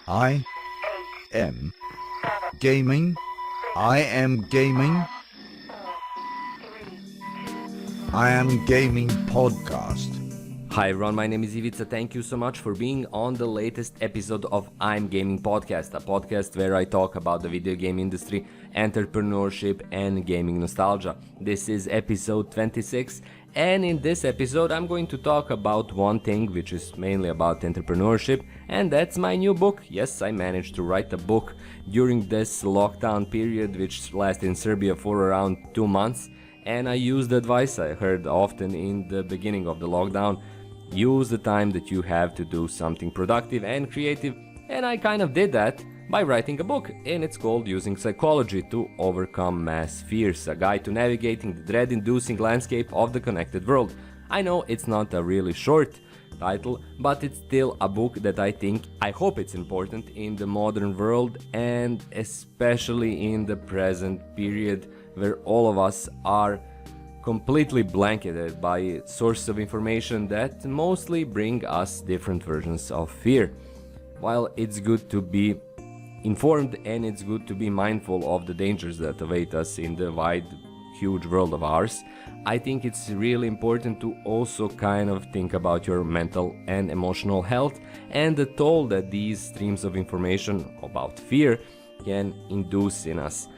I am gaming. I am gaming. I am gaming podcast. Hi everyone, my name is Ivica. Thank you so much for being on the latest episode of I'm Gaming Podcast, a podcast where I talk about the video game industry, entrepreneurship and gaming nostalgia. This is episode 26, and in this episode I'm going to talk about one thing which is mainly about entrepreneurship, and that's my new book. Yes, I managed to write a book during this lockdown period which lasted in Serbia for around 2 months, and I used the advice I heard often in the beginning of the lockdown. Use the time that you have to do something productive and creative, and I kind of did that by writing a book, and it's called Using Psychology to Overcome Mass Fears, a guide to navigating the dread-inducing landscape of the connected world. I know it's not a really short title, but it's still a book that I hope it's important in the modern world, and especially in the present period where all of us are completely blanketed by sources of information that mostly bring us different versions of fear. While it's good to be informed and it's good to be mindful of the dangers that await us in the wide, huge world of ours, I think it's really important to also kind of think about your mental and emotional health and the toll that these streams of information about fear can induce in us.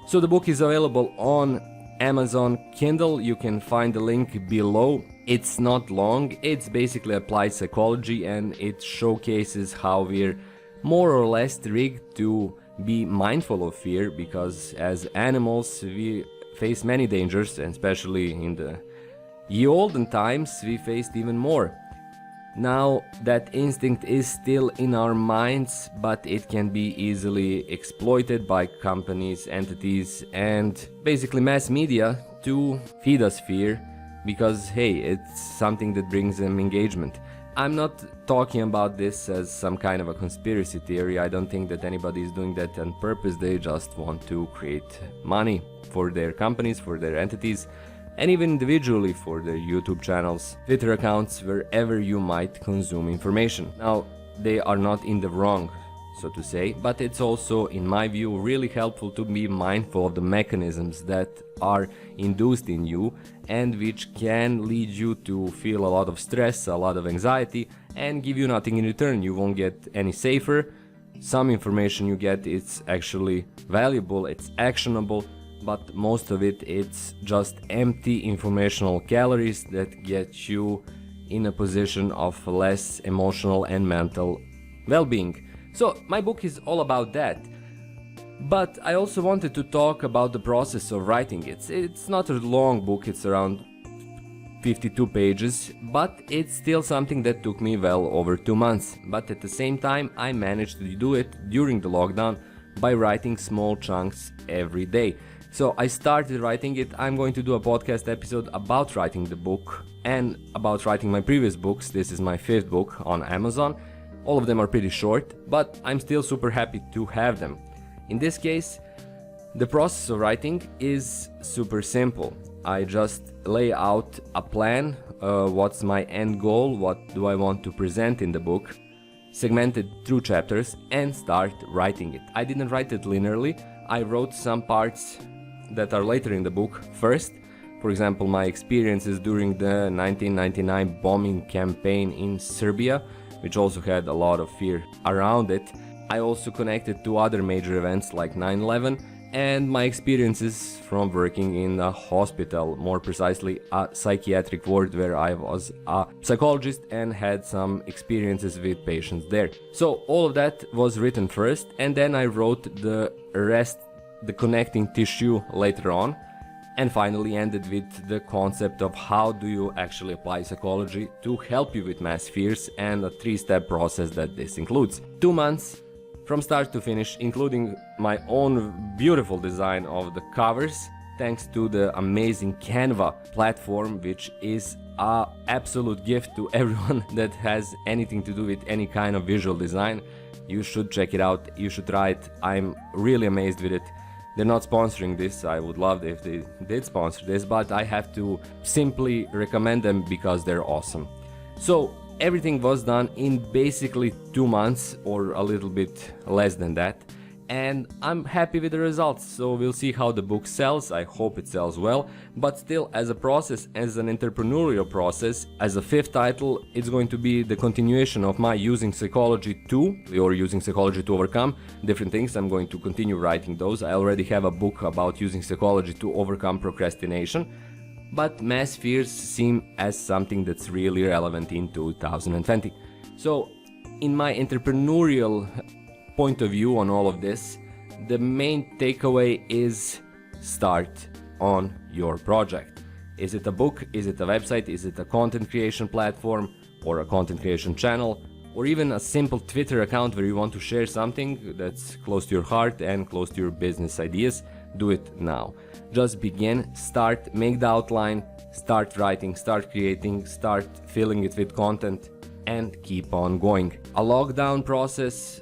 So the book is available on Amazon Kindle. You can find the link below. It's not long, it's basically applied psychology, and it showcases how we're more or less rigged to be mindful of fear, because as animals we face many dangers, and especially in the ye olden times we faced even more. Now that instinct is still in our minds, but it can be easily exploited by companies, entities, and basically mass media to feed us fear, because hey, it's something that brings them engagement. I'm not talking about this as some kind of a conspiracy theory. I don't think that anybody is doing that on purpose. They just want to create money for their companies, for their entities, and even individually for their YouTube channels, Twitter accounts, wherever you might consume information. Now, they are not in the wrong, so to say, but it's also, in my view, really helpful to be mindful of the mechanisms that are induced in you and which can lead you to feel a lot of stress, a lot of anxiety, and give you nothing in return. You won't get any safer. Some information you get, it's actually valuable, it's actionable, but most of it's just empty informational calories that get you in a position of less emotional and mental well-being. So my book is all about that. But I also wanted to talk about the process of writing it. It's not a long book, it's around 52 pages, but it's still something that took me well over 2 months. But at the same time, I managed to do it during the lockdown by writing small chunks every day. So I started writing it. I'm going to do a podcast episode about writing the book and about writing my previous books. This is my 5th book on Amazon. All of them are pretty short, but I'm still super happy to have them. In this case, the process of writing is super simple. I just lay out a plan, what's my end goal, what do I want to present in the book, segmented through chapters, and start writing it. I didn't write it linearly. I wrote some parts that are later in the book first. For example, my experiences during the 1999 bombing campaign in Serbia, which also had a lot of fear around it. I also connected to other major events like 9/11 and my experiences from working in a hospital, more precisely a psychiatric ward, where I was a psychologist and had some experiences with patients there. So all of that was written first, and then I wrote the rest, the connecting tissue, later on, and finally ended with the concept of how do you actually apply psychology to help you with mass fears, and a 3-step process that this includes. 2 months from start to finish, including my own beautiful design of the covers, thanks to the amazing Canva platform, which is an absolute gift to everyone that has anything to do with any kind of visual design. You should check it out, you should try it. I'm really amazed with it. They're not sponsoring this. I would love if they did sponsor this, but I have to simply recommend them because they're awesome. So everything was done in basically 2 months or a little bit less than that. And I'm happy with the results, so we'll see how the book sells. I hope it sells well, but still, as a process, as an entrepreneurial process, as a 5th title, it's going to be the continuation of my using psychology to, or using psychology to overcome different things. I'm going to continue writing those. I already have a book about using psychology to overcome procrastination, but mass fears seem as something that's really relevant in 2020. So, in my entrepreneurial point of view on all of this, the main takeaway is start on your project. Is it a book? Is it a website? Is it a content creation platform or a content creation channel? Or even a simple Twitter account where you want to share something that's close to your heart and close to your business ideas? Do it now. Just begin, start, make the outline, start writing, start creating, start filling it with content, and keep on going. A lockdown process,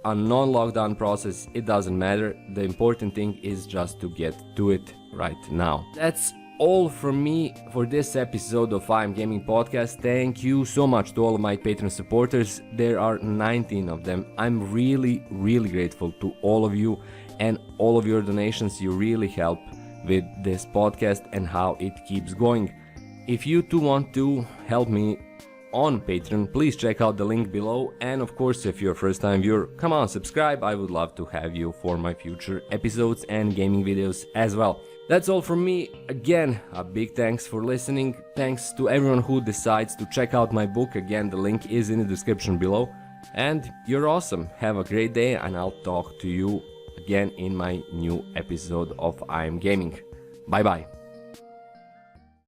a non-lockdown process, it doesn't matter. The important thing is just to get to it right now. That's all from me for this episode of I'm Gaming Podcast. Thank you so much to all of my Patreon supporters. There are 19 of them. I'm really grateful to all of you and all of your donations. You really help with this podcast and how it keeps going. If you too want to help me on Patreon, please check out the link below, and of course, if you're a first time viewer, come on, subscribe. I would love to have you for my future episodes and gaming videos as well. That's all from me. Again, a big thanks for listening. Thanks to everyone who decides to check out my book. Again, the link is in the description below. And you're awesome. Have a great day, and I'll talk to you again in my new episode of I'm Gaming. Bye bye.